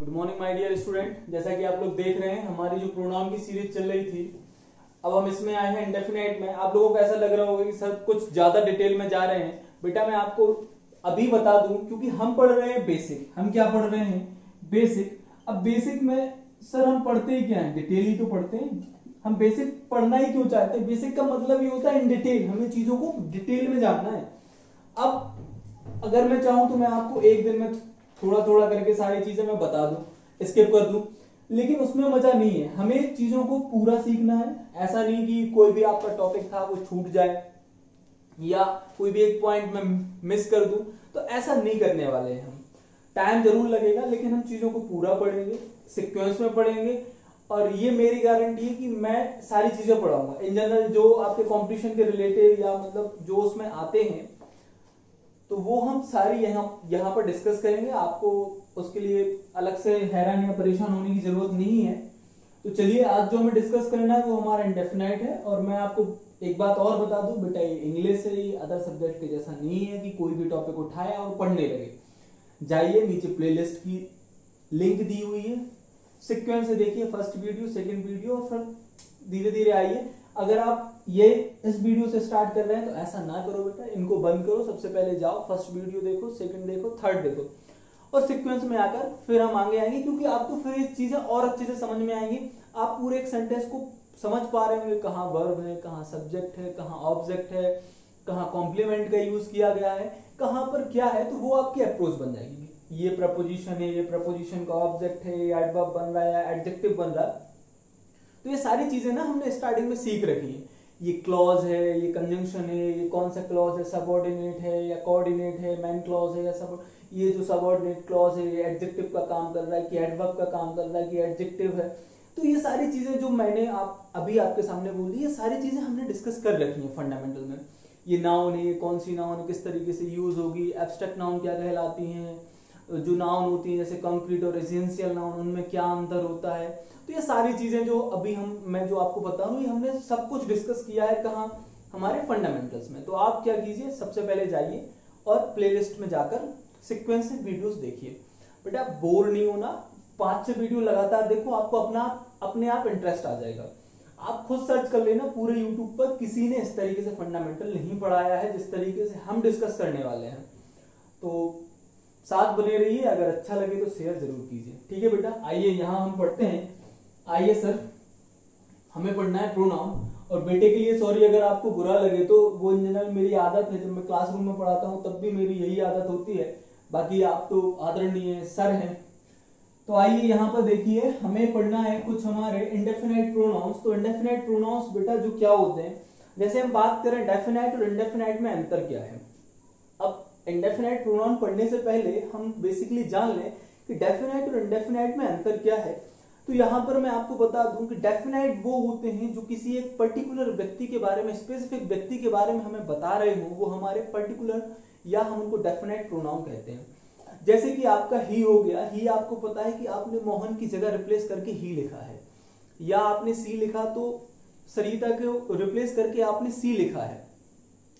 Good morning my dear student. जैसा कि आप लोग देख रहे हैं हमारी जो प्रोनाउन की सीरीज चल रही थी, अब हम इसमें आए हैं इंडेफिनाइट में। आप लोगों को ऐसा लग रहा होगा कि सर कुछ ज्यादा डिटेल में जा रहे हैं। बेटा मैं आपको अभी बता दूं, क्योंकि हम पढ़ रहे हैं बेसिक। हम क्या पढ़ रहे हैं? बेसिक। अब बेसिक में सर हम पढ़ते ही क्या है? डिटेल ही तो पढ़ते हैं। हम बेसिक पढ़ना ही क्यों चाहते हैं? बेसिक का मतलब ये होता है इन डिटेल, हमें चीजों को डिटेल में जानना है। अब अगर मैं चाहूं तो मैं आपको एक दिन में थोड़ा थोड़ा करके सारी चीजें मैं बता दूं, स्किप कर दूं, लेकिन उसमें मजा नहीं है। हमें चीजों को पूरा सीखना है। ऐसा नहीं कि कोई भी आपका टॉपिक था वो छूट जाए या कोई भी एक पॉइंट में मिस कर दूं, तो ऐसा नहीं करने वाले हैं हम। टाइम जरूर लगेगा लेकिन हम चीजों को पूरा पढ़ेंगे, सीक्वेंस में पढ़ेंगे। और ये मेरी गारंटी है कि मैं सारी चीजें पढ़ाऊंगा। इन जनरल जो आपके कंपटीशन के रिलेटेड या मतलब जो उसमें आते हैं तो वो हम सारी यहाँ पर डिस्कस करेंगे। आपको उसके लिए अलग से हैरान या परेशान होने की जरूरत नहीं है। तो चलिए, आज जो हमें डिस्कस करना है वो हमारा इंडेफिनाइट है। और मैं आपको एक बात और बता दूं बेटा, ये इंग्लिश है, ये अदर सब्जेक्ट के जैसा नहीं है कि कोई भी टॉपिक उठाए और पढ़ने लगे। जाइए, नीचे प्लेलिस्ट की लिंक दी हुई है, सीक्वेंस से देखिए, फर्स्ट वीडियो, सेकंड वीडियो, और फिर धीरे धीरे आइए। अगर आप ये इस वीडियो से स्टार्ट कर रहे हैं तो ऐसा ना करो बेटा, इनको बंद करो। सबसे पहले जाओ, फर्स्ट वीडियो देखो, सेकंड देखो, थर्ड देखो, और सीक्वेंस में आकर फिर हम आगे आएंगे। क्योंकि आपको फिर ये चीजें और अच्छे से समझ में आएंगी। आप पूरे एक सेंटेंस को समझ पा रहे होंगे, कहाँ वर्ब है, कहाँ सब्जेक्ट है, कहाँ ऑब्जेक्ट है, कहाँ कॉम्प्लीमेंट का यूज किया गया है, कहाँ पर क्या है। तो वो आपकी अप्रोच बन जाएगी। ये प्रपोजिशन है, ये प्रपोजिशन का ऑब्जेक्ट है, ये एडवर्ब बन रहा है या एडजेक्टिव बन रहा है। तो ये सारी चीजें ना हमने स्टार्टिंग में सीख रखी है। ये क्लॉज है, ये कंजंक्शन है, ये कौन सा क्लॉज है, सबऑर्डिनेट है या कोऑर्डिनेट है, मेन क्लॉज है या सब, ये जो सबऑर्डिनेट क्लॉज है ये एडजेक्टिव का काम कर रहा है कि एडवर्ब का काम कर रहा है कि एडजेक्टिव है। तो ये सारी चीजें जो मैंने अभी आपके सामने बोली, ये सारी चीजें हमने डिस्कस कर रखी है फंडामेंटल में। ये नाउन है, ये कौन सी नाउन है, किस तरीके से यूज होगी, एब्स्ट्रैक्ट नाउन क्या कहलाती हैं, जो नाउन होती है जैसे कंक्रीट और एसेंशियल नाउन, उनमें क्या अंतर होता है। तो ये सारी चीजें जो अभी मैं जो आपको बता रहा हूँ, ये हमने सब कुछ डिस्कस किया है। कहाँ? हमारे फंडामेंटल्स में। तो आप क्या कीजिए, सबसे पहले जाइए और प्लेलिस्ट में जाकर सीक्वेंस से वीडियोस देखिए। बेटा बोर नहीं होना, 5-6 वीडियो लगातार देखो, आपको अपने आप इंटरेस्ट आ जाएगा। आप खुद सर्च कर लेना पूरे यूट्यूब पर, किसी ने इस तरीके से फंडामेंटल नहीं पढ़ाया है जिस तरीके से हम डिस्कस करने वाले हैं। तो साथ बने रहिए, अगर अच्छा लगे तो शेयर जरूर कीजिए। ठीक है बेटा, आइए यहाँ हम पढ़ते हैं। आइए सर, हमें पढ़ना है प्रोनाउन। और बेटे के लिए सॉरी अगर आपको बुरा लगे, तो वो इन जनरल मेरी आदत है, जब मैं क्लासरूम में पढ़ाता हूँ तब भी मेरी यही आदत होती है। बाकी आप तो आदरणीय सर हैं। तो आइए यहाँ पर देखिए, हमें पढ़ना है कुछ हमारे इंडेफिनाइट प्रोनाउंस। तो इंडेफिनाइट प्रोनाउंस बेटा जो क्या होते हैं, जैसे हम बात करें डेफिनाइट और इंडेफिनाइट में अंतर क्या है। अब इंडेफिनाइट प्रोनाउन पढ़ने से पहले हम बेसिकली जान लें कि डेफिनाइट और इंडेफिनाइट में अंतर क्या है। तो यहां पर मैं आपको बता दूं कि डेफिनाइट वो होते हैं जो किसी एक पर्टिकुलर व्यक्ति के बारे में, स्पेसिफिक व्यक्ति के बारे में हमें बता रहे हो, वो हमारे पर्टिकुलर, या हम उनको डेफिनाइट प्रोनाउन कहते हैं। जैसे कि आपका ही हो गया, ही आपको पता है कि आपने मोहन की जगह रिप्लेस करके ही लिखा है, या आपने सी लिखा तो सरिता को रिप्लेस करके आपने सी लिखा है,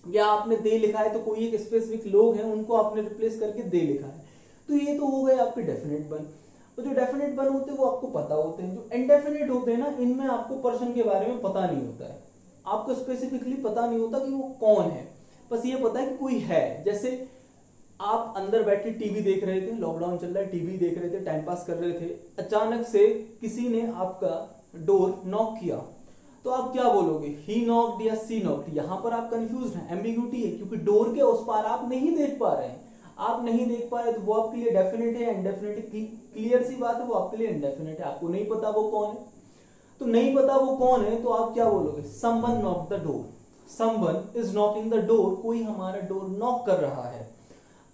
या आपने दे लिखा है तो कोई एक स्पेसिफिक लोग हैं उनको आपने रिप्लेस करके दे लिखा है। तो ये तो हो गए आपके डेफिनेट वन। तो जो डेफिनेट वन होते हैं वो आपको पता होते हैं। जो इनडेफिनेट होते हैं ना, इनमें आपको पर्सन के बारे में पता नहीं होता है, आपको स्पेसिफिकली पता नहीं होता कि वो कौन है। बस ये पता है कि कोई है। जैसे आप अंदर बैठे टीवी देख रहे थे, लॉकडाउन चल रहा है, टीवी देख रहे थे, टाइम पास कर रहे थे, अचानक से किसी ने आपका डोर नॉक किया, तो आप क्या बोलोगे? ही नॉक्ड या सी नॉक्ड? यहां पर आप कंफ्यूज हैं, एम्बिग्यूटी है, क्योंकि डोर के उस पार आप नहीं देख पा रहे हैं। आप नहीं देख पा रहे तो वो आपके लिए डेफिनेट है या इनडेफिनेट? क्लियर सी बात है, वो आपके लिए इनडेफिनेट है। आपको नहीं पता वो कौन है, तो नहीं पता वो कौन है तो आप क्या बोलोगे? Someone knock the door, someone is knocking the door, कोई हमारा डोर नॉक कर रहा है।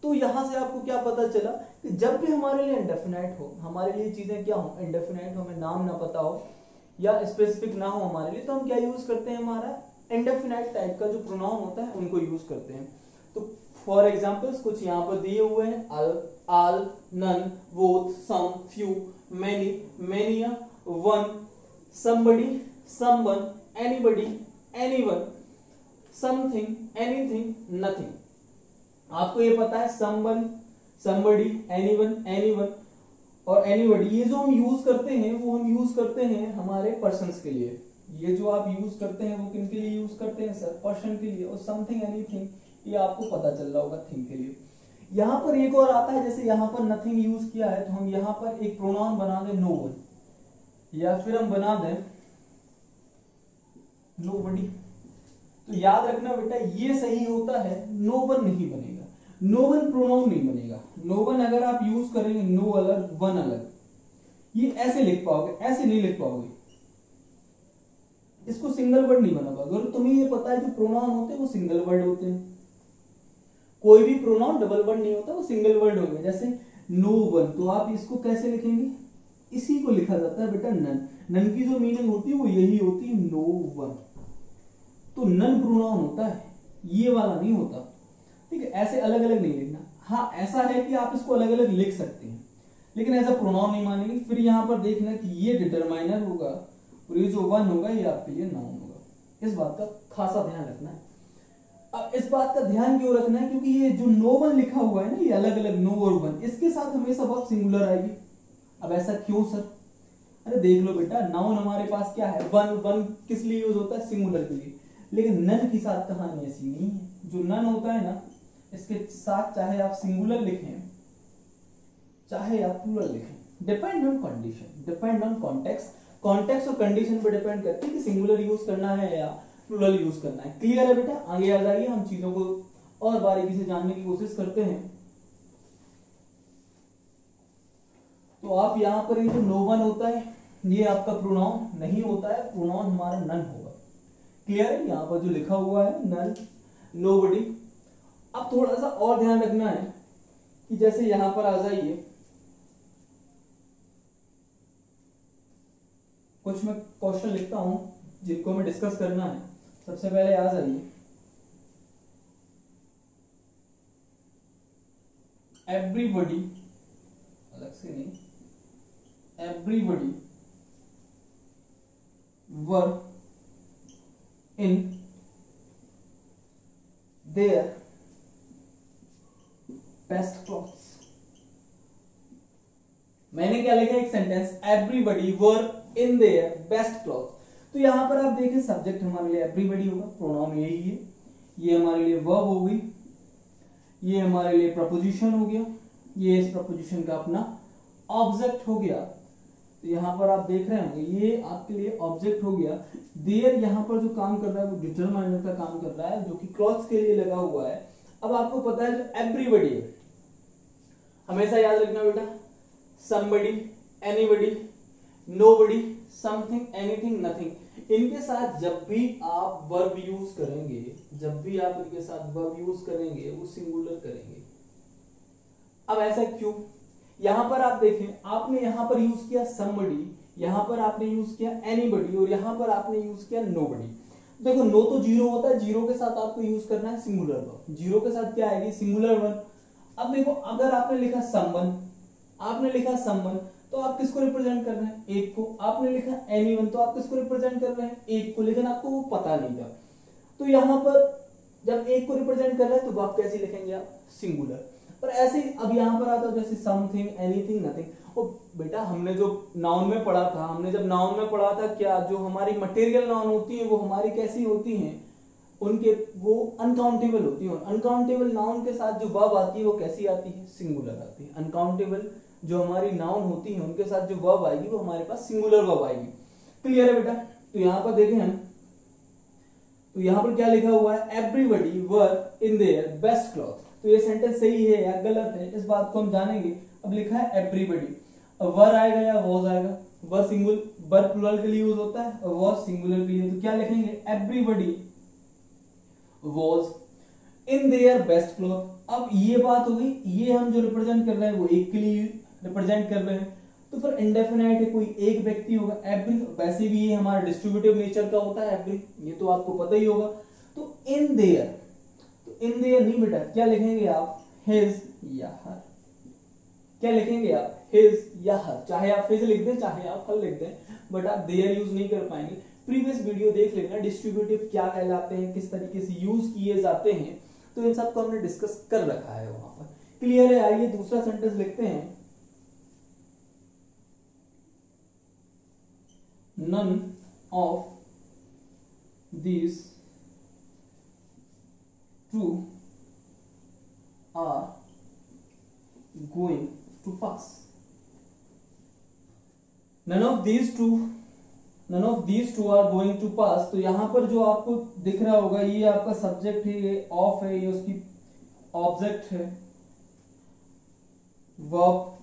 तो यहां से आपको क्या पता चला कि जब भी हमारे लिए इनडेफिनाइट हो, हमारे लिए चीजें क्या हो, इनडेफिनाइट हो, हमें नाम ना पता हो या स्पेसिफिक ना हो हमारे लिए, तो हम क्या यूज करते हैं? हमारा इंडेफिनाइट टाइप का जो प्रोनाउन होता है उनको यूज करते हैं। तो फॉर एग्जांपल्स कुछ यहाँ पर दिए हुए हैं, all, none, both, some, few, many, मेनिया, one, somebody, someone, anybody, anyone, something, anything, nothing. आपको ये पता है समवन, समबडी, एनीवन, एनीवन, और एनीबॉडी, ये जो हम यूज करते हैं वो हम यूज करते हैं हमारे पर्सन्स के लिए। ये जो आप यूज करते हैं वो किन के लिए यूज करते हैं सर? पर्सन के लिए। और समथिंग, एनीथिंग, ये आपको पता चल रहा होगा थिंग के लिए। यहाँ पर एक और आता है, जैसे यहाँ पर नथिंग यूज किया है तो हम यहाँ पर एक प्रोनाउन बना दें नो वन, या फिर हम बना दें नोबडी। तो याद रखना बेटा ये सही होता है, नो वन नहीं बनेगा, नो वन प्रोनाउन नहीं बनेगा। नो वन अगर आप यूज करेंगे, नो अलग वन अलग, ये ऐसे लिख पाओगे, ऐसे नहीं लिख पाओगे, इसको सिंगल वर्ड नहीं बना पाओगे। और तुम्हें ये पता है जो प्रोनाउन होते हैं वो सिंगल वर्ड होते हैं, कोई भी प्रोनाउन डबल वर्ड नहीं होता, वो सिंगल वर्ड हो गया। जैसे नो वन, तो आप इसको कैसे लिखेंगे? इसी को लिखा जाता है बेटा नन। नन की जो मीनिंग होती है वो यही होती है, नो वन। तो नन प्रोनाउन होता है, ये वाला नहीं होता, ठीक है। ऐसे अलग अलग नहीं लिखना। हाँ ऐसा है कि आप इसको अलग अलग लिख सकते हैं, लेकिन ऐसा प्रोनाउन नहीं मानेंगे। फिर यहां पर देखना कि ये डिटरमाइनर होगा और ये जो वन होगा ये आपके लिए नाउन होगा। इस बात का खासा ध्यान रखना है। अब इस बात का ध्यान क्यों रखना है? क्योंकि ये जो नो वन लिखा हुआ है ना, ये अलग अलग नो और वन, इसके साथ हमेशा वर्ब सिंगुलर आएगी। अब ऐसा क्यों सर? अरे देख लो बेटा, नाउन हमारे पास क्या है, वन। वन किस लिए यूज होता है? सिंगुलर के लिए। लेकिन नन के साथ कहानी ऐसी नहीं है। जो नन होता है ना, इसके साथ चाहे आप सिंगुलर लिखें चाहे आप प्लूरल लिखें, depend on condition, depend on context. Context और कंडीशन पर डिपेंड करती है कि सिंगुलर यूज करना है या प्लूरल यूज करना है। क्लियर है बेटा? आगे आ जाइए, हम चीजों को और बारीकी से जानने की कोशिश करते हैं। तो आप यहां पर ये जो नो वन होता है ये आपका प्रोनाउन नहीं होता है, प्रोनाउन हमारा नन होगा। क्लियर है? यहां पर जो लिखा हुआ है नन, नोबडी। अब थोड़ा सा और ध्यान रखना है कि जैसे यहां पर आ जाइए, कुछ मैं क्वेश्चन लिखता हूं जिनको हमें डिस्कस करना है। सबसे पहले आ जाइए, एवरीबॉडी, अलग से नहीं, everybody were in their best clothes. मैंने क्या लिखा? एक sentence, everybody were in their best clothes. तो यहां पर आप देखें सब्जेक्ट हमारे लिए एवरीबॉडी होगा, प्रोनाउन यही है, ये हमारे लिए वर्ब हो गई, ये हमारे लिए प्रपोजिशन हो गया, ये इस प्रपोजिशन का अपना ऑब्जेक्ट हो गया। तो यहां पर आप देख रहे होंगे ये आपके लिए ऑब्जेक्ट हो गया। देयर यहां पर जो काम कर रहा है वो डिटरमाइनर का काम कर रहा है, जो कि क्लॉथ्स के लिए लगा हुआ है। अब आपको पता है जो एवरीबॉडी है, हमेशा याद रखना बेटा, somebody, anybody, nobody, something, anything, nothing, इनके साथ जब भी आप वर्ब यूज करेंगे, जब भी आप इनके साथ वर्ब यूज करेंगे वो सिंगुलर करेंगे। अब ऐसा क्यों? यहां पर आप देखें, आपने यहां पर यूज किया समबडी, यहां पर आपने यूज किया एनीबडी और यहां पर आपने यूज किया नोबडी। देखो नो तो जीरो होता है, जीरो के साथ आपको यूज करना है सिंगुलर वर्ब। जीरो के साथ क्या आएगी? Singular verb. अब देखो अगर आपने लिखा समवन, आपने लिखा समवन, तो आप किसको रिप्रेजेंट कर रहे हैं? एक को। आपने लिखा एनीवन, तो आप किसको रिप्रेजेंट कर रहे हैं? एक को। लेकिन आपको वो पता नहीं था। तो यहां पर जब एक को रिप्रेजेंट कर रहा है तो आप कैसे लिखेंगे? आप सिंगुलर। पर ऐसे ही अब यहां पर आता है जैसे समथिंग, एनीथिंग, नथिंग। और बेटा हमने जो नाउन में पढ़ा था, हमने जब नाउन में पढ़ा था क्या, जो हमारी मटेरियल नाउन होती है वो हमारी कैसी होती हैं? उनके वो अनकाउंटेबल होती है। अनकाउंटेबल नाउन के साथ जो वर्ब आती है वो कैसी आती है? सिंगुलर आती है। अनकाउंटेबल जो हमारी नाउन होती है उनके साथ जो वर्ब आएगी वो हमारे पास सिंगुलर वर्ब आएगी। क्लियर है बेटा? तो यहां पर देखें हम, तो यहां पर क्या लिखा हुआ है? Everybody were in their best cloth. तो ये सेंटेंस सही है या गलत है, इस बात को हम जानेंगे। अब लिखा है एवरीबॉडी, अब वर आएगा या वॉज आएगा? वर सिंगुलर, वर प्लूरल के लिए यूज होता है और वॉज सिंगुलर के लिए। तो क्या लिखेंगे? Everybody was in their best cloth. अब ये बात हो गई, ये हम जो रिप्रेजेंट कर रहे हैं वो एक के लिए रिप्रेजेंट कर रहे हैं, तो फिर इंडेफिनाइट है, कोई एक व्यक्ति होगा। एवरी, वैसे भी ये हमारा डिस्ट्रीब्यूटिव नेचर का होता है एवरी, ये तो आपको पता ही होगा। तो इन देयर, तो इन देयर नहीं बेटा, क्या लिखेंगे आप? हिज या हर। क्या लिखेंगे आप? हिज या हर। चाहे आप हिज लिख दें चाहे आप हर लिख दें, बट आप देयर यूज नहीं कर पाएंगे। प्रीवियस वीडियो देख लेना, डिस्ट्रीब्यूटिव क्या कहलाते हैं, किस तरीके से यूज किए जाते हैं, तो इन सब को हमने डिस्कस कर रखा है वहां पर। क्लियर है? आइए दूसरा सेंटेंस लिखते हैं। none of these two are going to pass. None of these two are going to pass. तो यहां पर जो आपको दिख रहा होगा ये आपका सब्जेक्ट है, ये ऑफ है, ये उसकी ऑब्जेक्ट है, वर्ब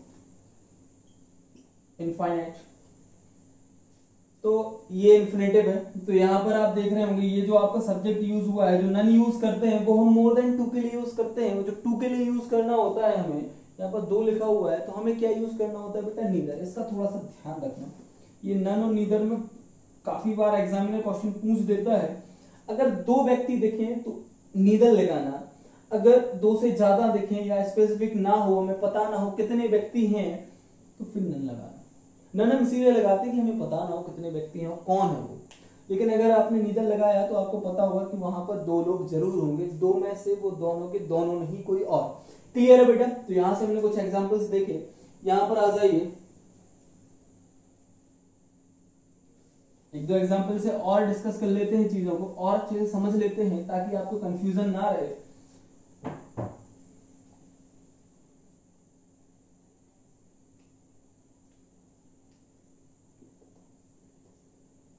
इनफाइनाइट, तो ये इन्फिनेटिव है। तो यहां पर आप देख रहे होंगे ये जो आपका सब्जेक्ट यूज हुआ है, जो नन यूज करते हैं वो हम मोर देन टू के लिए यूज करते हैं। वो जो टू के लिए यूज करना होता है, हमें यहाँ पर दो लिखा हुआ है, तो हमें क्या यूज करना होता है बेटा, नीदर। इसका थोड़ा सा ध्यान रखना, ये नन और नीदर में काफी बार एग्जामिनर क्वेश्चन पूछ देता है। अगर दो व्यक्ति दिखें तो नीदर लगाना, अगर दो से ज्यादा दिखें या स्पेसिफिक ना हो, हमें पता ना हो कितने व्यक्ति हैं, तो फिर नन लगाना। नन हम इसीलिए लगाते हैं कि हमें पता ना हो कितने व्यक्ति हैं और कौन है वो। लेकिन अगर आपने नीदर लगाया तो आपको पता होगा कि वहां पर दो लोग जरूर होंगे, दो में से वो दोनों के दोनों, नहीं कोई और। क्लियर है बेटा? तो यहां से हमने कुछ एग्जांपल्स देखे, यहां पर आ जाइए, एक दो एग्जांपल से और डिस्कस कर लेते हैं, चीजों को और अच्छे से समझ लेते हैं ताकि आपको कंफ्यूजन ना रहे।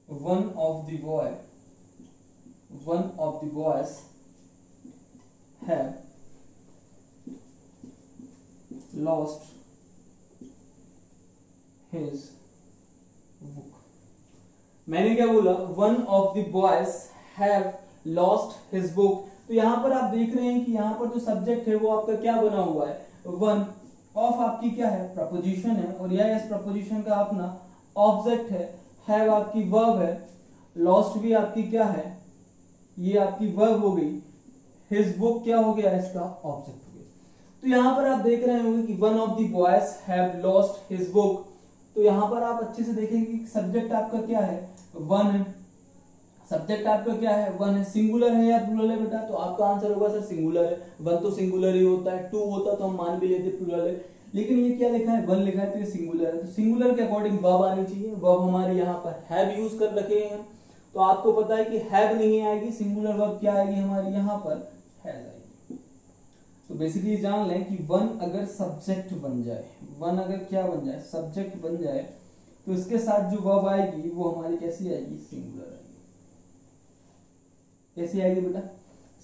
One of the boys have lost his book. मैंने क्या बोला? One of the boys have lost his book. तो यहां पर आप देख रहे हैं कि यहां पर जो सब्जेक्ट है वो आपका क्या बना हुआ है, वन ऑफ आपकी क्या है, प्रपोजिशन है, और यह इस प्रपोजिशन का अपना ऑब्जेक्ट है, हैव आपकी वर्ब है, लॉस्ट भी आपकी क्या है, ये आपकी वर्ब हो गई, हिज बुक क्या हो गया, इसका ऑब्जेक्ट हो गया। तो यहां पर आप देख रहे होंगे कि one of the boys have lost his book. तो यहां पर आप अच्छे से देखेंगे कि सब्जेक्ट आपका क्या है, वन है, सब्जेक्ट आपका क्या है, वन है। सिंगुलर है या प्लूरल है बेटा? तो आपका आंसर होगा सर सिंगुलर है। वन तो सिंगुलर ही होता है, टू होता तो हम मान भी लेते प्लूरल है, लेकिन ये क्या लिखा है, वन लिखा है, तो ये सिंगुलर है। तो सिंगुलर के अकॉर्डिंग वर्ब आनी चाहिए, वर्ब हमारे यहाँ पर हैव यूज कर रखे हैं, तो आपको पता है कि हैव नहीं आएगी, सिंगुलर वर्ब क्या आएगी हमारी यहाँ पर, हैज आएगी। तो बेसिकली जान लें कि वन अगर सब्जेक्ट बन जाए, वन अगर क्या बन जाए, सब्जेक्ट बन जाए, तो इसके साथ जो वर्ब आएगी वो हमारी कैसी आएगी, सिंगुलर आएगी। कैसी आएगी बेटा?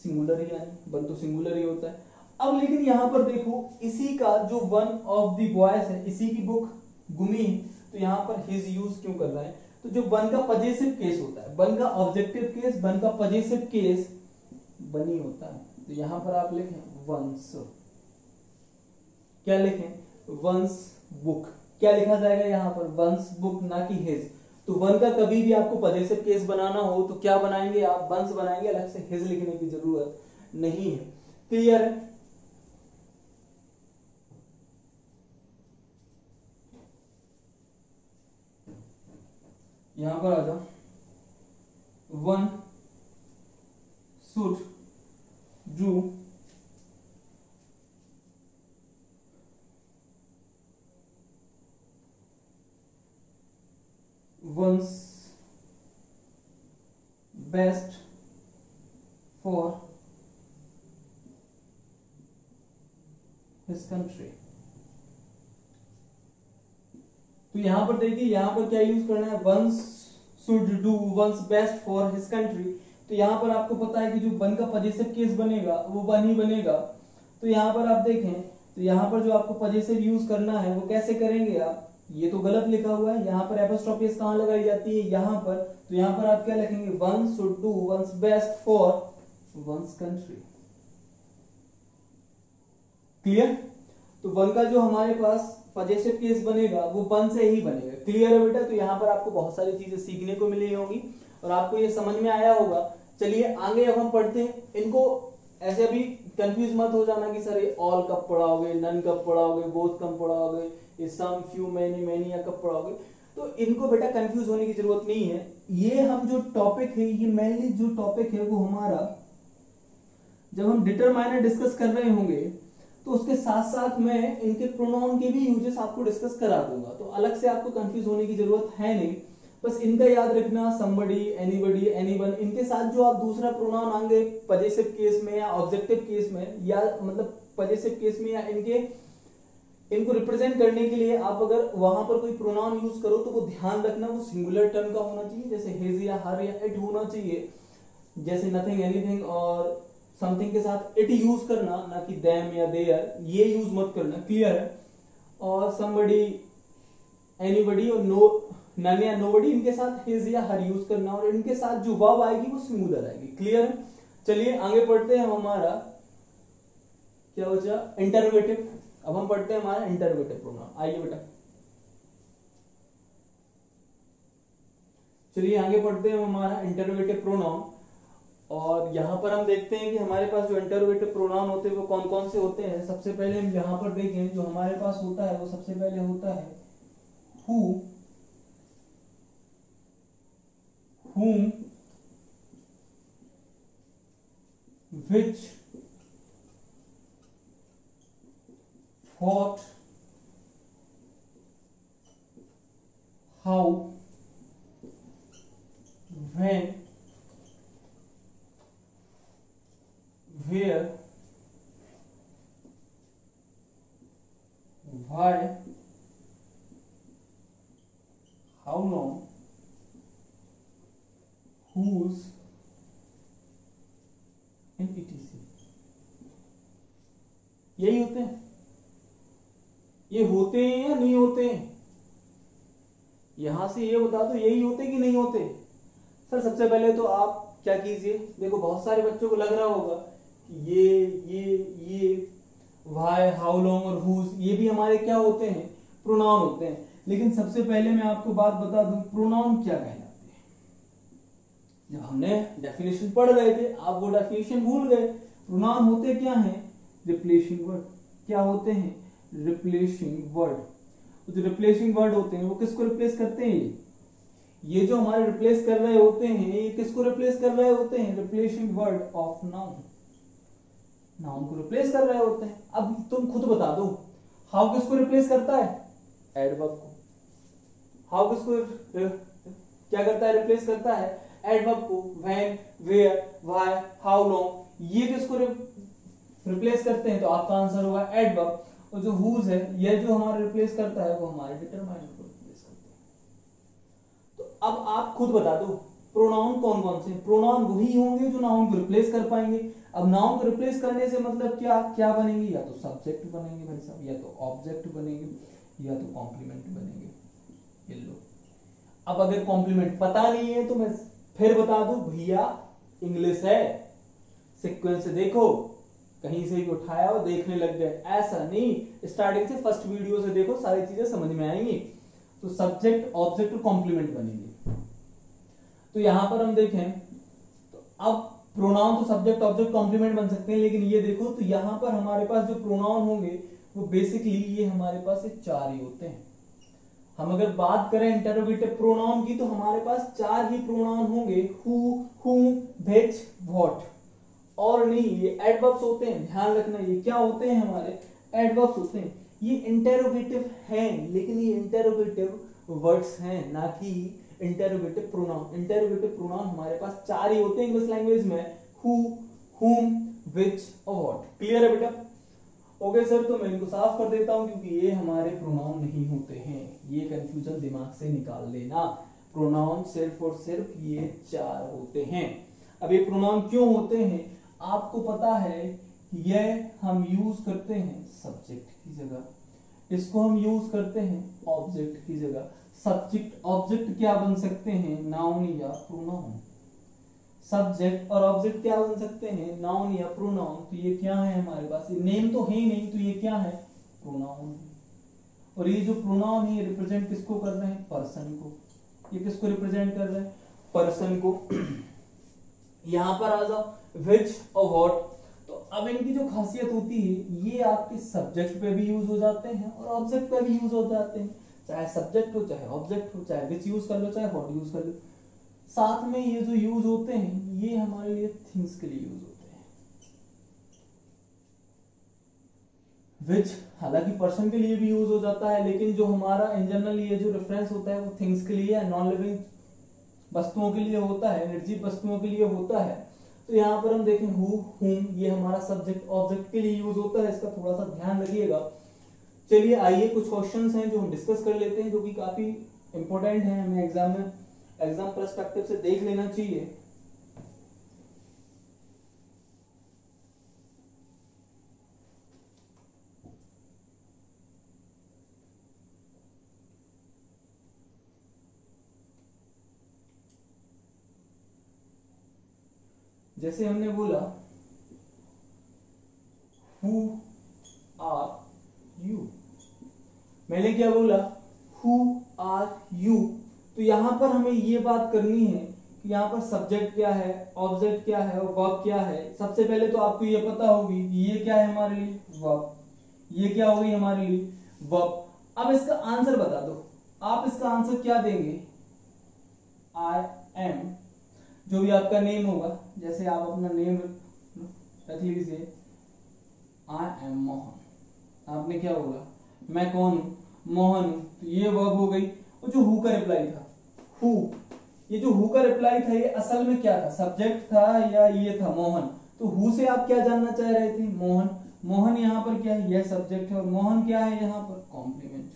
सिंगुलर ही आएगी, वन तो सिंगुलर ही होता है। अब लेकिन यहां पर देखो, इसी का जो वन ऑफ द बॉयज है, इसी की बुक गुमी है, तो यहां पर हिज यूज क्यों कर रहा है? तो जो वन का पजेसिव केस होता है, वन का ऑब्जेक्टिव केस, वन का पजेसिव केस बनी होता है। तो यहां पर आप लिखें वंस, क्या लिखें, वंस बुक। क्या लिखा जाएगा यहाँ पर, वंस बुक, ना कि हिज। तो वन का कभी भी आपको पजेसिव केस बनाना हो तो क्या बनाएंगे आप, वंस बनाएंगे, अलग से हिज लिखने की जरूरत नहीं है। क्लियर है? यहां पर आ जाओ, one should do one's best for his country। तो यहां पर देखिए, यहां पर क्या यूज करना है, one's should do one's best for his country. तो यहां पर आपको पता है कि जो वन का पजेसिव केस बनेगा वो वन ही बनेगा। तो यहां पर आप देखें, तो यहां पर जो आपको पजेसिव यूज करना है वो कैसे करेंगे आप, ये तो गलत लिखा हुआ है, यहाँ पर एपोस्ट्रोफी कहां लगाई जाती है, यहाँ पर। तो यहाँ पर आप क्या लिखेंगे, one should do one's best for one's country. Clear? तो वन का जो हमारे पास पजेसिव केस बनेगा वो वन से ही बनेगा। क्लियर है बेटा? तो यहाँ पर आपको बहुत सारी चीजें सीखने को मिली होंगी और आपको ये समझ में आया होगा। चलिए आगे अब हम पढ़ते हैं इनको। ऐसे अभी कंफ्यूज मत हो जाना कि सर ये ऑल कब पढ़ाओगे, नन कब पढ़ाओगे, बोथ कब पढ़ाओगे, ये सम, फ्यू, मैनी या कब पढ़ाओगे। तो इनको बेटा कंफ्यूज होने की जरूरत नहीं है। ये हम जो टॉपिक है, ये मेनली जो टॉपिक है वो हमारा, जब हम डिटरमाइनर डिस्कस कर रहे होंगे तो उसके साथ साथ मैं इनके प्रोनाउन के भी यूजेस आपको डिस्कस करा दूंगा। तो अलग से आपको कंफ्यूज होने की जरूरत है नहीं। बस इनका याद रखना, somebody, anybody, anyone, इनके साथ जो आप दूसरा प्रोनाउन आएंगे पजेसिव केस में या ऑब्जेक्टिव केस में, या मतलब पजेसिव केस में, या इनको रिप्रेजेंट करने के लिए आप अगर वहां पर कोई प्रोनाउन यूज करो तो वो ध्यान रखना वो सिंगुलर टर्म का होना चाहिए, जैसे हिज या हर या इट होना चाहिए। जैसे नथिंग, एनीथिंग और समथिंग के साथ इट यूज करना, ना कि देम या देयर, ये यूज मत करना, क्लियर है। और somebody, anybody और नो, नन या नोबडी, इनके साथ हिज या हर यूज करना, और इनके साथ जो वर्ब आएगी वो सिंगुलर आएगी, क्लियर है। चलिए आगे पढ़ते हैं, हमारा क्या बचा, इंटरोगेटिव। अब हम पढ़ते हैं हमारा इंटरोगेटिव प्रोनाउन, आइए बेटा। चलिए आगे पढ़ते हैं हमारा इंटरोगेटिव प्रोनाउन, और यहां पर हम देखते हैं कि हमारे पास जो इंटरोगेटिव प्रोनाउन होते हैं वो कौन कौन से होते हैं। सबसे पहले हम यहां पर देखें, जो हमारे पास होता है वो सबसे पहले होता है who, whom, which, what, how, when, where, why, how long, whose and etc। यही होते हैं। ये होते हैं या नहीं होते हैं, यहां से ये बता दो, यही होते कि नहीं होते। सर सबसे पहले तो आप क्या कीजिए, देखो बहुत सारे बच्चों को लग रहा होगा कि ये व्हाई, हाउ लॉन्ग और हुज, ये भी हमारे क्या होते हैं, प्रोनाउन होते हैं। लेकिन सबसे पहले मैं आपको बात बता दूं, प्रोनाउन क्या कहलाते हैं। जब हमने डेफिनेशन पढ़ रहे थे, आप वो डेफिनेशन भूल गए। प्रोनाउन होते क्या हैं, रिप्लेसिंग वर्ड। क्या होते हैं, रिप्लेसिंग वर्ड। जो रिप्लेसिंग वर्ड होते हैं वो किसको रिप्लेस करते हैं, ये जो हमारे रिप्लेस कर रहे होते हैं, ये किसको रिप्लेस कर रहे होते हैं, replacing word of noun. Noun को रिप्लेस कर रहे होते हैं। अब तुम खुद बता दो, हाउ किसको रिप्लेस करता है, एडवर्ब को। हाउ किसको क्या करता है, रिप्लेस करता है, एडवर्ब को। When, where, why, how long, ये किसको रिप्लेस करते हैं, तो आपका आंसर होगा एडवर्ब। और जो हुज है, यह जो हमारा रिप्लेस करता है वो हमारे डिटरमाइनर को रिप्लेस करते हैं। तो अब आप खुद बता दो प्रोनाउन कौन कौन से, प्रोनाउन वही होंगे जो नाउन को रिप्लेस कर पाएंगे। अब नाउन को रिप्लेस करने से मतलब क्या क्या बनेंगे, या तो सब्जेक्ट बनेंगे भाई साहब, या तो ऑब्जेक्ट बनेंगे, या तो कॉम्प्लीमेंट बनेंगे। ये लो, अब अगर कॉम्प्लीमेंट पता नहीं है तो मैं फिर बता दूं, भैया इंग्लिश है, सीक्वेंस से देखो, कहीं से भी उठाया और देखने लग गए, ऐसा नहीं। स्टार्टिंग से फर्स्ट वीडियो से देखो, सारी चीजें समझ में आएंगी। तो सब्जेक्ट, ऑब्जेक्ट और कॉम्प्लीमेंट बनेंगे। तो यहां पर हम देखें तो अब प्रोनाउन तो सब्जेक्ट, ऑब्जेक्ट, कॉम्प्लीमेंट बन सकते हैं, लेकिन ये देखो तो यहां पर हमारे पास जो प्रोनाउन होंगे वो बेसिकली ये हमारे पास ये चार ही होते हैं। हम अगर बात करें इंटरोगेटिव प्रोनाउन की तो हमारे पास चार ही प्रोनाउन होंगे, हु, हुम, व्हिच, व्हाट, और नहीं ये एडवर्ब्स होते हैं। ध्यान रखना ये क्या होते हैं, हमारे एडवर्ब्स होते हैं। ये इंटरोगेटिव हैं, लेकिन ये इंटरोगेटिव वर्ड्स हैं, ना कि इंटरोगेटिव प्रोनाउन। इंटरोगेटिव प्रोनाउन हमारे पास चार ही होते हैं इंग्लिश लैंग्वेज में, हु, हुम, व्हिच और व्हाट। क्लियर है बेटा? ओके सर, तो मैं इनको साफ कर देता हूं क्योंकि ये हमारे प्रोनाउन नहीं होते हैं। ये कंफ्यूजन दिमाग से निकाल देना। प्रोनाउन सिर्फ और सिर्फ ये चार होते हैं। अब ये प्रोनाउन क्यों होते हैं, आपको पता है, यह हम यूज करते हैं सब्जेक्ट की जगह, इसको हम यूज करते हैं ऑब्जेक्ट की जगह। सब्जेक्ट ऑब्जेक्ट क्या बन सकते हैं, नाउन या प्रोनाउन। सब्जेक्ट और ऑब्जेक्ट क्या बन सकते हैं, नाउन या प्रोनाउन। तो ये क्या है हमारे पास, ये नेम तो है ही नहीं, तो ये क्या है, प्रोनाउन है। और ये जो प्रोनाउन है ये रिप्रेजेंट किसको कर रहे हैं, पर्सन को। ये किसको रिप्रेजेंट कर रहे हैं, पर्सन को। यहां पर आ जाओ, व्हिच और व्हाट। तो अब इनकी जो खासियत होती है, ये आपके सब्जेक्ट पे भी यूज हो जाते हैं और ऑब्जेक्ट पे भी यूज हो जाते हैं। चाहे सब्जेक्ट हो, चाहे ऑब्जेक्ट हो, चाहे व्हिच यूज कर लो, चाहे व्हाट यूज कर लो। साथ में ये जो यूज होते हैं ये हमारे लिए थिंग्स के लिए यूज होते हैं। विच हालांकि पर्सन के लिए भी यूज हो जाता है, लेकिन जो हमारा इन जनरल ये जो रेफरेंस होता है वो थिंग्स के लिए, नॉन लिविंग वस्तुओं के लिए होता है, निर्जीव वस्तुओं के लिए होता है। तो यहाँ पर हम देखें हु, हुम, ये हमारा सब्जेक्ट ऑब्जेक्ट के लिए यूज होता है, इसका थोड़ा सा ध्यान रखिएगा। चलिए आइए कुछ क्वेश्चंस हैं जो हम डिस्कस कर लेते हैं, जो कि काफी इंपॉर्टेंट है, हमें एग्जाम पर्सपेक्टिव से देख लेना चाहिए। जैसे हमने बोला हु आर यू, मैंने क्या बोला हु आर यू। तो यहां पर हमें ये बात करनी है कि यहाँ पर सब्जेक्ट क्या है, ऑब्जेक्ट क्या है और वर्ब क्या है। सबसे पहले तो आपको ये पता होगी कि ये क्या है हमारे लिए वर्ब, ये क्या होगी हमारे लिए वर्ब। अब इसका आंसर बता दो, आप इसका आंसर क्या देंगे, आई एम, जो भी आपका नेम होगा, जैसे आप अपना नेम रख लीजिए, आई एम मोहन। आपने क्या बोला, मैं कौन हूं, मोहन हूं। तो ये वर्ब हो गई। और जो हु का रिप्लाई था, हु, ये जो हु का रिप्लाई था ये असल में क्या था, सब्जेक्ट था या ये था मोहन। तो हु से आप क्या जानना चाह रहे थे, मोहन। मोहन यहाँ पर क्या है, यह सब्जेक्ट है, और मोहन क्या है यहाँ पर कॉम्प्लीमेंट।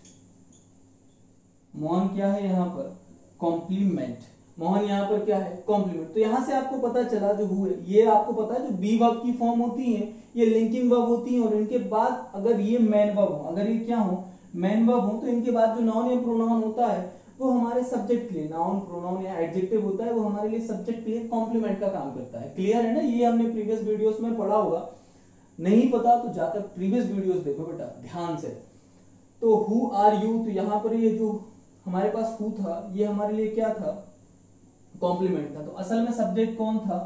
मोहन क्या है यहाँ पर कॉम्प्लीमेंट, मोहन यहाँ पर क्या है कॉम्प्लीमेंट। तो यहां से आपको पता चला जो हु है, ये आपको पता है जो बी वर्ब की फॉर्म होती है ये लिंकिंग वर्ब होती है, और इनके बाद अगर ये मेन वर्ब हो, अगर ये क्या हो मेन वर्ब हो, तो इनके बाद जो नाउन या प्रोनाउन होता है वो हमारे सब्जेक्ट के लिए, नाउन प्रोनाउन या एडजेक्टिव होता है वो हमारे लिए सब्जेक्ट के लिए कॉम्प्लीमेंट का काम करता है। क्लियर है ना, ये हमने प्रीवियस वीडियोस में पढ़ा होगा, नहीं पता तो जाकर प्रीवियस वीडियोस देखो बेटा ध्यान से। तो हु आर यू, तो यहाँ पर ये जो हमारे पास हु था ये हमारे लिए क्या था कॉम्प्लीमेंट था। तो असल में सब्जेक्ट कौन था,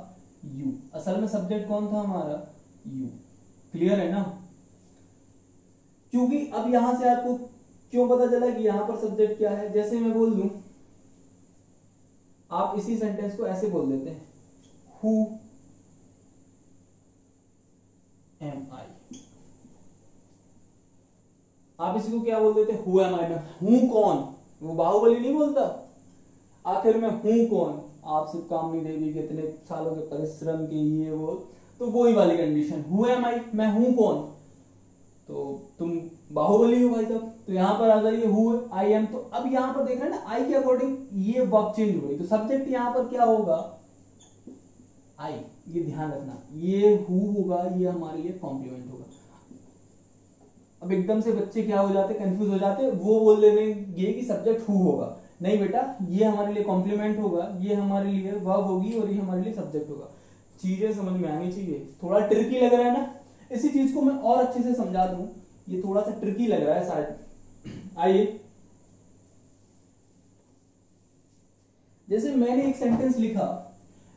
यू, असल में सब्जेक्ट कौन था हमारा यू। क्लियर है ना, क्योंकि अब यहां से आपको क्यों पता चला कि यहां पर सब्जेक्ट क्या है। जैसे मैं बोल दूं, आप इसी सेंटेंस को ऐसे बोल देते हैं, हु एम आई। आप इसी को क्या बोल देते हु एम आई, में हूं कौन, वो बाहुबली नहीं बोलता, आखिर में हूं कौन, आप सिर्फ कामनी देवी के इतने सालों के परिश्रम के ये वो, तो वही वाली कंडीशन, हु एम आई, मैं हूं कौन, तो तुम बाहुबली हो भाई साहब। तो यहां पर आ जाइए हु आई एम। तो अब यहां पर देख रहे हैं ना आई के अकॉर्डिंग ये वर्ब चेंज हो गई, तो सब्जेक्ट यहां पर क्या होगा आई, ये ध्यान रखना, ये हु होगा, ये हमारे लिए कॉम्प्लीमेंट होगा। अब एकदम से बच्चे क्या हो जाते कंफ्यूज हो जाते, वो बोल देंगे कि सब्जेक्ट हु होगा, नहीं बेटा ये हमारे लिए कॉम्प्लीमेंट होगा, ये हमारे लिए वर्ब होगी और ये हमारे लिए सब्जेक्ट होगा। चीजें समझ में आनी चाहिए, थोड़ा ट्रिकी लग रहा है ना, इसी चीज को मैं और अच्छे से समझा दूं, ये थोड़ा सा ट्रिकी लग रहा है शायद। आइए, जैसे मैंने एक सेंटेंस लिखा,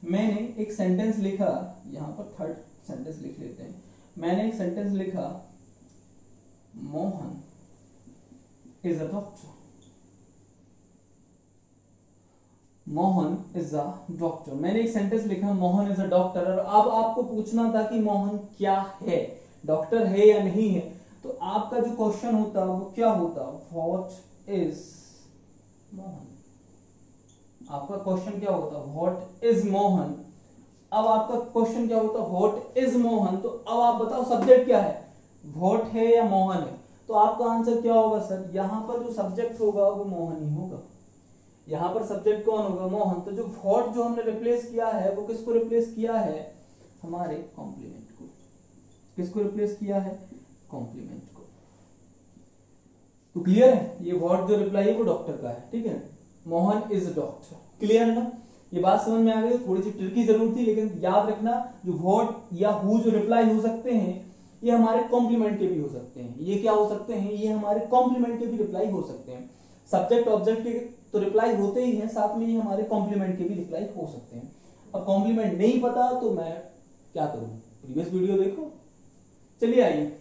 मैंने एक सेंटेंस लिखा, यहां पर थर्ड सेंटेंस लिख लेते हैं। मैंने एक सेंटेंस लिखा, Mohan is a doctor, Mohan is a doctor. मैंने एक सेंटेंस लिखा मोहन इज अ डॉक्टर, और अब आपको पूछना था कि मोहन क्या है, डॉक्टर है या नहीं है। तो आपका जो क्वेश्चन होता वो क्या होता, व्हाट इज मोहन। आपका क्वेश्चन क्या होता, व्हाट इज मोहन। अब आपका क्वेश्चन क्या होता, व्हाट इज मोहन। तो अब आप बताओ सब्जेक्ट क्या है, व्हाट है या मोहन है। तो आपका आंसर क्या होगा सर, यहां पर जो सब्जेक्ट होगा वो मोहन ही होगा, यहां पर सब्जेक्ट कौन होगा मोहन। तो जो व्हाट जो हमने रिप्लेस किया है वो किसको रिप्लेस किया है, हमारे कॉम्प्लीमेंट को। किसको रिप्लेस किया है, कॉम्प्लीमेंट को। तो क्लियर है, ये व्हाट जो रिप्लाई है वो डॉक्टर का है, ठीक है, मोहन इज डॉक्टर। क्लियर है ना, ये बात समझ में आ गई। थोड़ी सी ट्रिकी जरूर थी, लेकिन याद रखना जो व्हाट या हु जो रिप्लाई हो सकते हैं ये हमारे कॉम्प्लीमेंट के भी हो सकते हैं। ये क्या हो सकते हैं, ये हमारे कॉम्प्लीमेंट के भी रिप्लाई हो सकते हैं। सब्जेक्ट ऑब्जेक्ट के तो रिप्लाई होते ही हैं, साथ में ही हमारे कॉम्प्लीमेंट के भी रिप्लाई हो सकते हैं। अब कॉम्प्लीमेंट नहीं पता तो मैं क्या करूं, प्रीवियस वीडियो देखो। चलिए आइए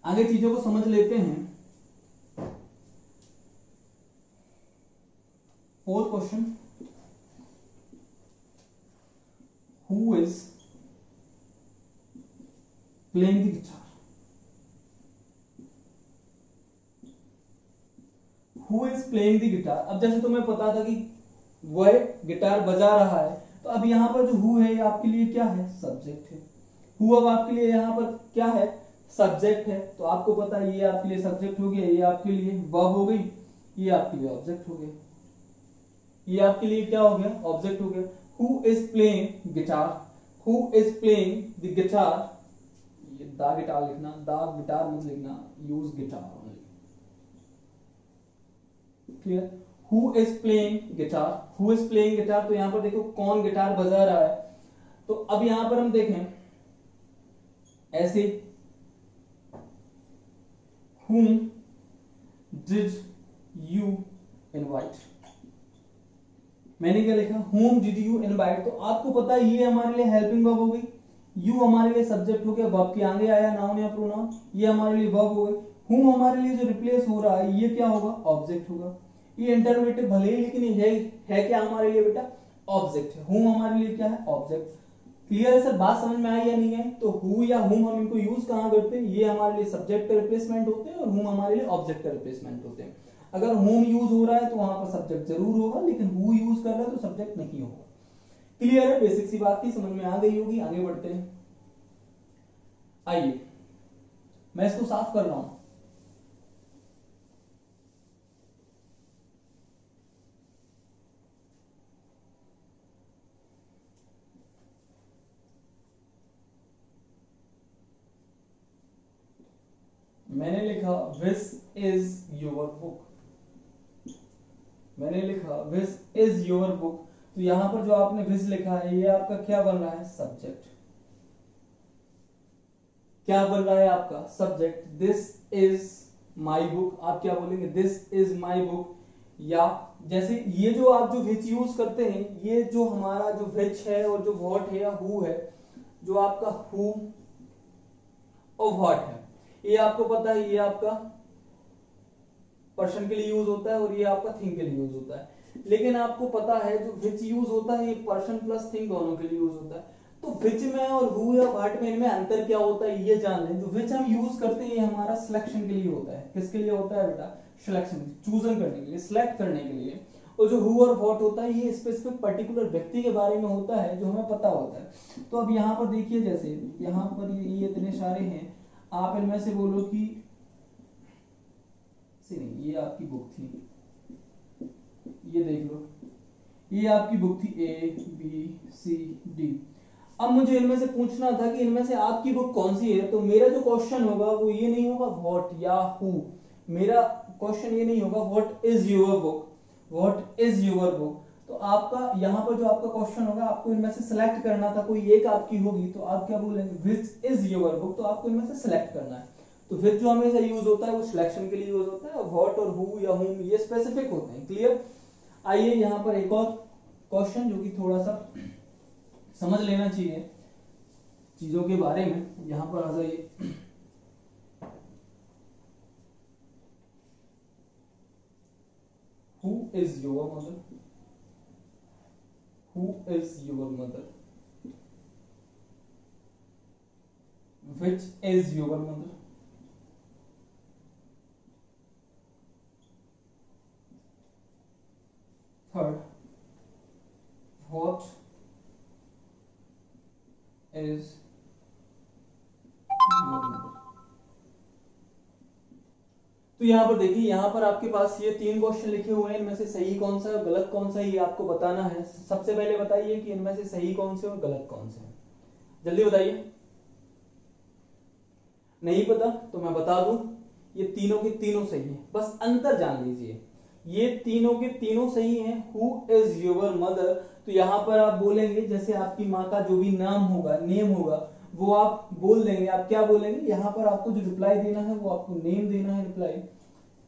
आगे चीजों को समझ लेते हैं। Fourth question, who is playing the guitar. Who is playing the guitar. अब जैसे तुम्हें पता था कि वह गिटार बजा रहा है, तो अब यहाँ पर जो हु है ये आपके लिए क्या है, सब्जेक्ट है। हु अब आपके लिए यहाँ पर क्या है, सब्जेक्ट है। तो आपको पता है ये आपके लिए सब्जेक्ट हो गया, ये आपके लिए वर्ब हो गई, ये आपके लिए ऑब्जेक्ट हो गया, ये आपके लिए क्या हो गया, ऑब्जेक्ट हो गया। Who is playing guitar, who is playing the guitar, ये द गिटार लिखना, द गिटार मत लिखना, use guitar only, clear. Who is playing guitar, who is playing guitar, तो यहां पर देखो कौन गिटार बजा रहा है। तो अब यहां पर हम देखें ऐसे, whom did you invite, मैंने क्या लिखा, whom did you invite। तो आपको पता है ये हमारे लिए हेल्पिंग वर्ब हो गई, you हमारे लिए सब्जेक्ट हो गया, वर्ब के आगे आया नाउन या प्रोनाउन, ये हमारे लिए वर्ब हो गई। whom हमारे लिए जो रिप्लेस हो रहा है ये क्या होगा, ऑब्जेक्ट होगा। ये इंटररोगेटिव भले ही लेकिन है क्या हमारे लिए बेटा, ऑब्जेक्ट है। whom हमारे लिए क्या है, ऑब्जेक्ट। क्लियर है सर, बात समझ में आई या नहीं है। तो हु या हुम हम इनको यूज कहां करते हैं, ये हमारे लिए सब्जेक्ट का रिप्लेसमेंट होते हैं और हुम हमारे लिए ऑब्जेक्ट का रिप्लेसमेंट होते हैं। अगर हुम यूज हो रहा है तो वहां पर सब्जेक्ट जरूर होगा, लेकिन हु यूज कर रहा है तो सब्जेक्ट नहीं होगा। क्लियर है, बेसिक सी बात थी, समझ में आ गई होगी। आगे बढ़ते हैं, आइए मैं इसको साफ कर रहा हूं। मैंने लिखा दिस इज योर बुक, मैंने लिखा दिस इज योर बुक। तो यहां पर जो आपने दिस लिखा है ये आपका क्या बन रहा है, सब्जेक्ट। क्या बन रहा है आपका, subject. This is my book, आप क्या बोलेंगे, दिस इज माई बुक। या जैसे ये जो आप जो विच यूज करते हैं, ये जो हमारा जो विच है और जो व्हाट है या हु है, जो आपका हु और व्हाट है, ये आपको पता है ये आपका पर्सन के लिए यूज होता है और ये आपका थिंग के लिए यूज होता है। लेकिन आपको पता है जो विच यूज होता है ये पर्सन प्लस थिंग दोनों के लिए यूज होता है। तो विच में और हु या व्हाट में इनमें अंतर क्या होता है ये जान लें। जो विच हम यूज करते हैं ये हमारा सिलेक्शन के लिए होता है। किसके लिए होता है बेटा, सिलेक्शन, चूजन करने के लिए, सिलेक्ट करने के लिए। और जो हु और व्हाट होता है ये स्पेसिफिक पर्टिकुलर व्यक्ति के बारे में होता है जो हमें पता होता है। तो अब यहाँ पर देखिए, जैसे यहाँ पर ये इतने सारे हैं, आप इनमें से बोलो कि नहीं, ये आपकी बुक थी, ये देख लो, ये आपकी बुक थी ए बी सी डी। अब मुझे इनमें से पूछना था कि इनमें से आपकी बुक कौन सी है। तो मेरा जो क्वेश्चन होगा वो ये नहीं होगा व्हाट या हु, मेरा क्वेश्चन ये नहीं होगा what is your book, what is your book. तो आपका यहाँ पर जो आपका क्वेश्चन होगा, आपको इनमें से सिलेक्ट करना था, कोई एक आपकी होगी, तो आप क्या बोलेंगे, विच इज योर बुक। तो आपको इनमें से सिलेक्ट करना है। तो फिर जो हमेशा यूज होता है वो सिलेक्शन के लिए यूज होता है, और व्हाट और हु या हुम ये स्पेसिफिक होते हैं। क्लियर। आइए यहाँ पर एक और क्वेश्चन जो कि थोड़ा सा समझ लेना चाहिए चीजों के बारे में, यहां पर आ जाइए। Who is your mother, who is your mother, which is your mother, third what is your mother. तो यहां पर देखिए, यहां पर आपके पास ये 3 क्वेश्चन लिखे हुए हैं, इनमें से सही कौन सा है और गलत कौन सा है ये आपको बताना है। सबसे पहले बताइए कि इनमें से सही कौन से और गलत कौन से हैं, जल्दी बताइए। नहीं पता तो मैं बता दूं, ये तीनों के तीनों सही हैं, बस अंतर जान लीजिए। ये तीनों के तीनों सही हैं। हु इज योर मदर, तो यहां पर आप बोलेंगे जैसे आपकी माँ का जो भी नाम होगा, नेम होगा, वो आप बोल देंगे। आप क्या बोलेंगे, यहाँ पर आपको जो रिप्लाई देना है वो आपको नेम देना है रिप्लाई।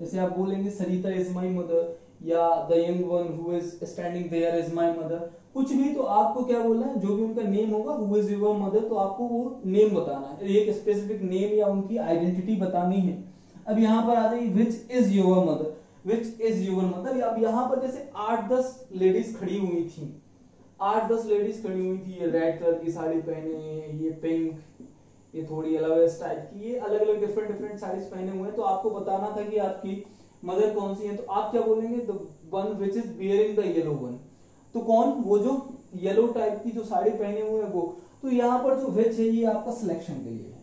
जैसे आप बोलेंगे सरिता इज माई मदर, या the young one who is standing there is my mother, कुछ भी। तो आपको क्या बोलना है, जो भी उनका नेम होगा, हु इज योर मदर, तो आपको वो नेम बताना है, एक स्पेसिफिक नेम या उनकी आइडेंटिटी बतानी है। अब यहाँ पर आ जाइए, विच is your mother, which is your mother. अब यहाँ पर जैसे 8-10 लेडीज खड़ी हुई थी, 8-10 लेडीज खड़ी हुई थी, ये रेड कलर की साड़ी पहने, ये पिंक, ये थोड़ी अलग टाइप की, ये अलग अलग डिफरेंट साड़ीज पहने हुए हैं। तो आपको बताना था कि आपकी मदर कौन सी है, तो आप क्या बोलेंगे, the one which is bearing the yellow one. तो कौन, वो जो येलो टाइप की जो साड़ी पहने हुए है वो। तो यहाँ पर जो विच है ये आपका सिलेक्शन के लिए है।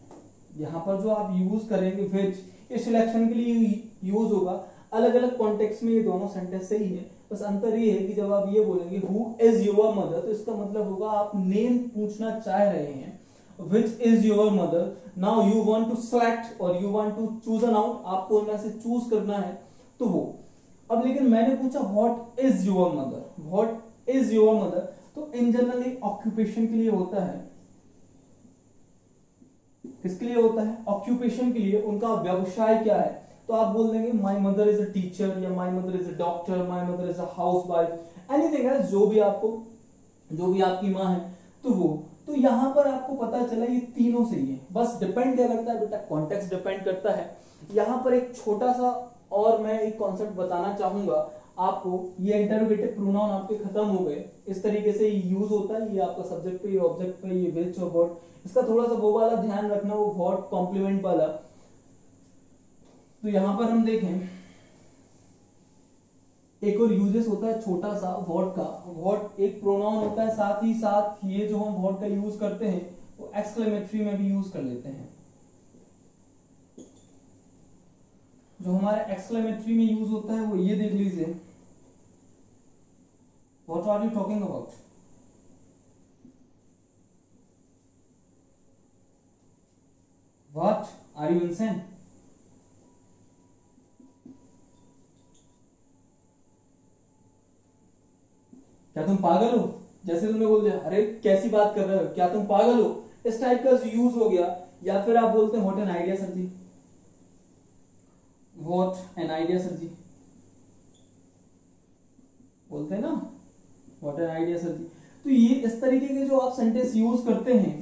यहाँ पर जो आप यूज करेंगे विच, ये सिलेक्शन के लिए यूज होगा। अलग अलग कॉन्टेक्स्ट में ये दोनों सेंटेंस सही है, बस अंतर ये है कि जब आप ये बोलेंगे हु इज योर मदर, तो इसका मतलब होगा आप नेम पूछना चाह रहे हैं, which is your mother. Now you want to select or you want to choose an out, आपको उनमें से चूज करना है, तो वो। अब लेकिन मैंने पूछा what is your mother, what is your mother, तो इन जनरल ऑक्यूपेशन के लिए होता है। किसके लिए होता है, ऑक्यूपेशन के लिए, उनका व्यवसाय क्या है। तो आप बोल देंगे my mother is a teacher, या my mother is a doctor, my mother is a housewife, anything else, जो भी आपकी माँ है, तो वो। तो यहां पर आपको पता चला ये तीनों सही है, बस डिपेंड क्या करता है बेटा, कॉन्टेक्स्ट डिपेंड करता है। यहां पर एक छोटा सा और मैं एक कॉन्सेप्ट बताना चाहूंगा आपको। ये इंटरोगेटिव प्रोनाउन आपके खत्म हो गए, इस तरीके से यूज होता है, ये आपका सब्जेक्ट पे, ये ऑब्जेक्ट पे, ये विच और व्हाट। इसका थोड़ा सा वो वाला ध्यान रखना, वो व्हाट कॉम्प्लीमेंट वाला। तो यहां पर हम देखें एक और यूजेस होता है छोटा सा व्हाट का। व्हाट एक प्रोनाउन होता है, साथ ही साथ ये जो हम व्हाट का यूज करते हैं वो एक्सक्लेमेटरी में भी यूज कर लेते हैं। जो हमारे एक्सक्लेमेटरी में यूज होता है वो ये देख लीजिए, what are you talking about, what are you insane, क्या तुम पागल हो, जैसे तुमने बोल दिया अरे कैसी बात कर रहे हो, क्या तुम पागल हो, इस टाइप का यूज हो गया। या फिर आप बोलते हैं what an idea sir ji, what an idea sir ji, बोलते हैं ना what an idea sir ji. तो ये इस तरीके के जो आप सेंटेंस यूज करते हैं,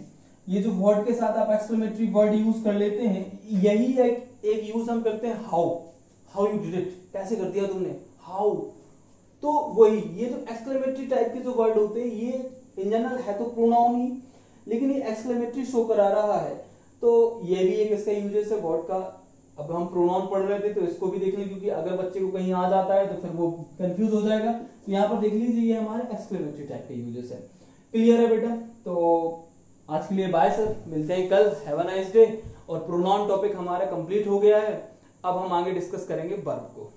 ये जो व्हाट के साथ आप एक्सक्लेमेटरी वर्ड यूज कर लेते हैं, यही एक यूज हम करते हैं how, how you did it, कैसे कर दिया तुमने, हाउ। तो वही ये जो एक्सक्लेमेटरी टाइप के जो वर्ड होते हैं ये इन जनरल है तो प्रोनाउन ही, लेकिन ये एक्सक्लेमेटरी शो करा रहा है, तो ये भी एक इसका यूजेस है वर्ड का। अब हम प्रोनाउन पढ़ रहे थे तो इसको भी देख लें, क्योंकि अगर बच्चे को कहीं आ जाता है तो फिर वो कंफ्यूज हो जाएगा। तो यहाँ पर देख लीजिए ये हमारे एक्सक्लेमेटरी टाइप के यूजेस है। क्लियर है बेटा? तो आज के लिए बाय सर, मिलते हैं कल, हैव अ नाइस डे। और प्रोनाउन टॉपिक हमारा कंप्लीट हो गया है, अब हम आगे डिस्कस करेंगे वर्ब को।